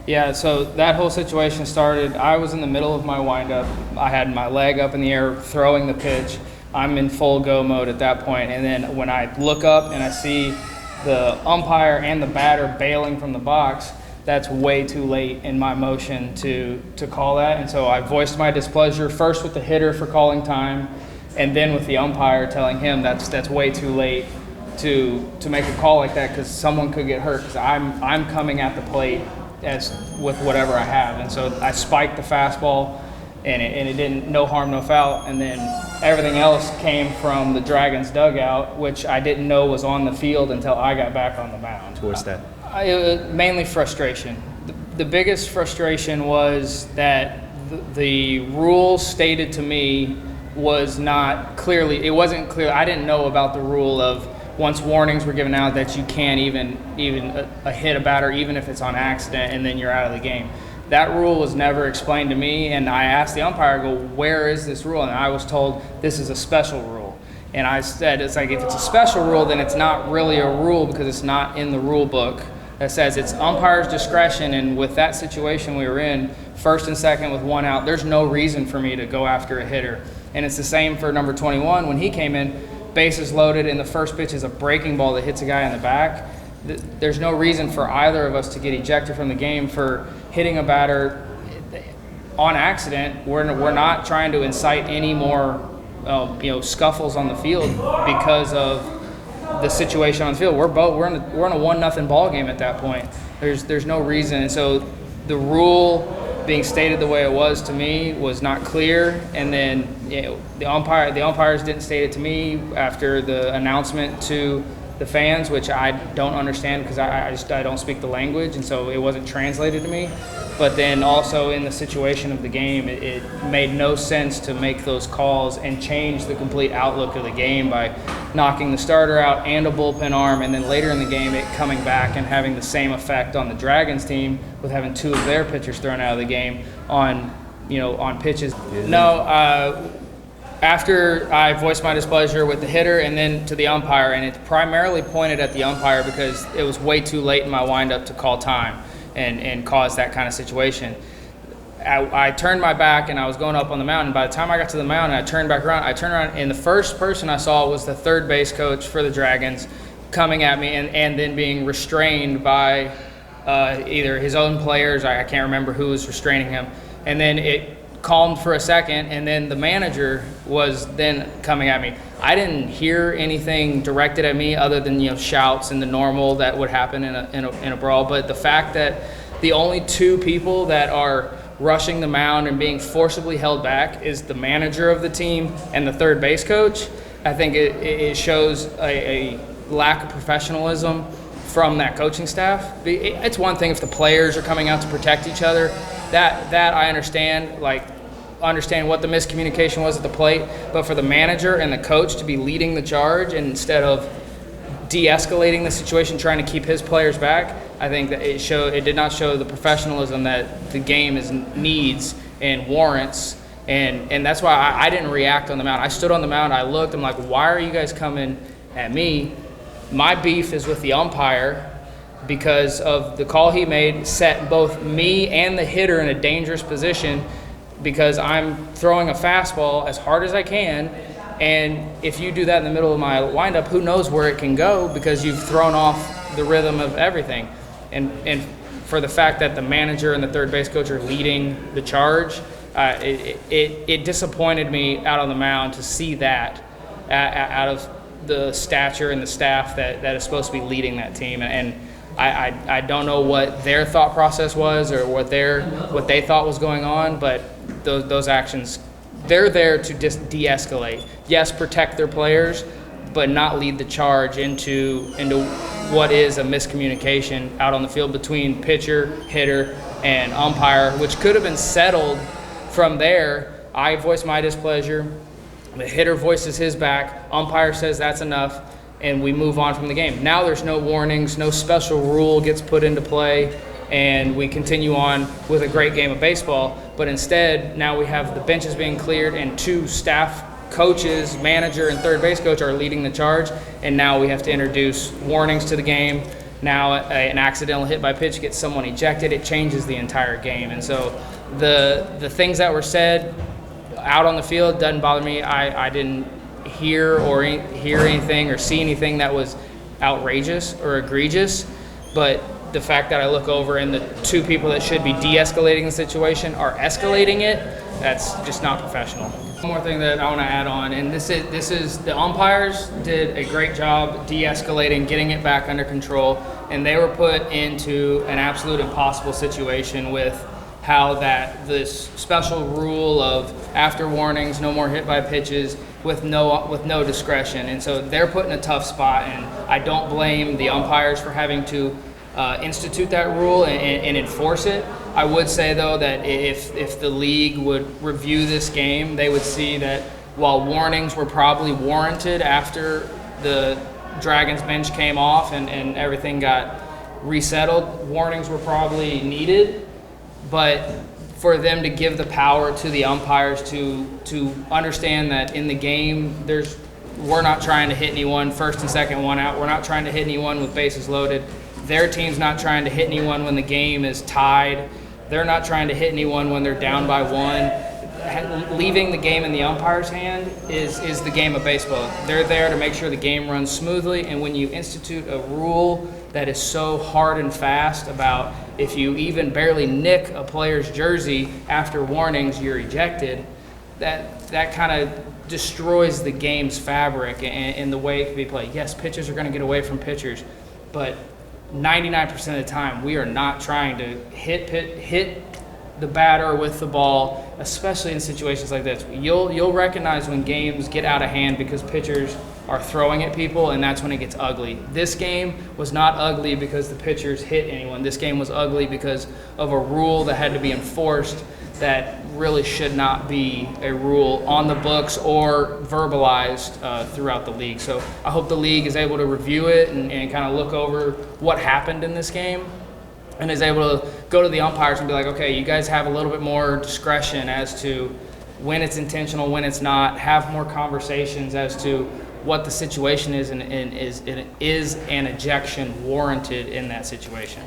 Yeah, so that whole situation started, I was in the middle of my windup. I had my leg up in the air throwing the pitch. I'm in full go mode at that point. And then when I look up and I see the umpire and the batter bailing from the box, that's way too late in my motion to call that. And so I voiced my displeasure first with the hitter for calling time, and then with the umpire telling him that's way too late to make a call like that, because someone could get hurt, because I'm coming at the plate as with whatever I have. And so I spiked the fastball, and it didn't, no harm, no foul. And then everything else came from the Dragons dugout, which I didn't know was on the field until I got back on the mound. What's that? Mainly frustration. The biggest frustration was that the rule stated to me was not clearly, it wasn't clear. I didn't know about the rule of once warnings were given out that you can't even hit a batter even if it's on accident, and then you're out of the game. That rule was never explained to me, and I asked the umpire, I go, where is this rule? And I was told this is a special rule. And I said, it's like, if it's a special rule, then it's not really a rule, because it's not in the rule book that says it's umpire's discretion. And with that situation we were in, first and second with one out, there's no reason for me to go after a hitter. And it's the same for number 21. When he came in, bases loaded, and the first pitch is a breaking ball that hits a guy in the back. There's no reason for either of us to get ejected from the game for hitting a batter on accident. We're not trying to incite any more scuffles on the field because of the situation on the field. We're in a 1-0 ball game at that point. There's no reason. And so the rule being stated the way it was to me was not clear. And then the umpires didn't state it to me after the announcement to the fans, which I don't understand, because I don't speak the language, and so it wasn't translated to me. But then also in the situation of the game, it made no sense to make those calls and change the complete outlook of the game by knocking the starter out and a bullpen arm, and then later in the game it coming back and having the same effect on the Dragons team with having 2 of their pitchers thrown out of the game on pitches. No, after I voiced my displeasure with the hitter and then to the umpire, and it primarily pointed at the umpire because it was way too late in my windup to call time and cause that kind of situation. I turned my back and I was going up on the mound, and by the time I got to the mound and I turned around, and the first person I saw was the third base coach for the Dragons coming at me and then being restrained by either his own players, I can't remember who was restraining him, and then it calmed for a second, and then the manager was then coming at me. I didn't hear anything directed at me other than shouts and the normal that would happen in a brawl. But the fact that the only 2 people that are rushing the mound and being forcibly held back is the manager of the team and the third base coach, I think it shows a lack of professionalism from that coaching staff. It's one thing if the players are coming out to protect each other. That I understand, understand what the miscommunication was at the plate, but for the manager and the coach to be leading the charge instead of de-escalating the situation, trying to keep his players back, I think that it did not show the professionalism that the game needs and warrants, and that's why I didn't react on the mound. I stood on the mound, I looked, I'm like, why are you guys coming at me? My beef is with the umpire, because of the call he made set both me and the hitter in a dangerous position, because I'm throwing a fastball as hard as I can, and if you do that in the middle of my windup, who knows where it can go, because you've thrown off the rhythm of everything. And for the fact that the manager and the third base coach are leading the charge, it disappointed me out on the mound to see that out of the stature and the staff that is supposed to be leading that team. And I don't know what their thought process was or what they thought was going on, but those actions, they're there to just de-escalate. Yes, protect their players, but not lead the charge into what is a miscommunication out on the field between pitcher, hitter, and umpire, which could have been settled from there. I voiced my displeasure, the hitter voices his back, umpire says that's enough, and we move on from the game. Now there's no warnings, no special rule gets put into play, and we continue on with a great game of baseball. But instead, now we have the benches being cleared and 2 staff coaches, manager and third base coach, are leading the charge, and now we have to introduce warnings to the game now an accidental hit by pitch gets someone ejected, it changes the entire game. And so the things that were said out on the field doesn't bother me. I didn't hear anything or see anything that was outrageous or egregious, but the fact that I look over and the two people that should be de-escalating the situation are escalating it, that's just not professional. One more thing that I want to add on, and this is the umpires did a great job de-escalating, getting it back under control, and they were put into an absolute impossible situation with how that this special rule of after warnings, no more hit by pitches with no discretion, and so they're put in a tough spot. And I don't blame the umpires for having to institute that rule and enforce it. I would say though that if the league would review this game, they would see that while warnings were probably warranted after the Dragons bench came off and everything got resettled, warnings were probably needed. But for them to give the power to the umpires to understand that in the game, we're not trying to hit anyone first and second one out. We're not trying to hit anyone with bases loaded. Their team's not trying to hit anyone when the game is tied. They're not trying to hit anyone when they're down by one. Leaving the game in the umpire's hand is the game of baseball. They're there to make sure the game runs smoothly, and when you institute a rule that is so hard and fast about if you even barely nick a player's jersey after warnings, you're ejected, that kind of destroys the game's fabric and the way it can be played. Yes, pitchers are going to get away from pitchers, but 99% of the time we are not trying to hit the batter with the ball, especially in situations like this. You'll recognize when games get out of hand because pitchers are throwing at people, and that's when it gets ugly. This game was not ugly because the pitchers hit anyone. This game was ugly because of a rule that had to be enforced that really should not be a rule on the books or verbalized throughout the league. So I hope the league is able to review it and kind of look over what happened in this game and is able to go to the umpires and be like, okay, you guys have a little bit more discretion as to when it's intentional, when it's not, have more conversations as to what the situation is and is an ejection warranted in that situation.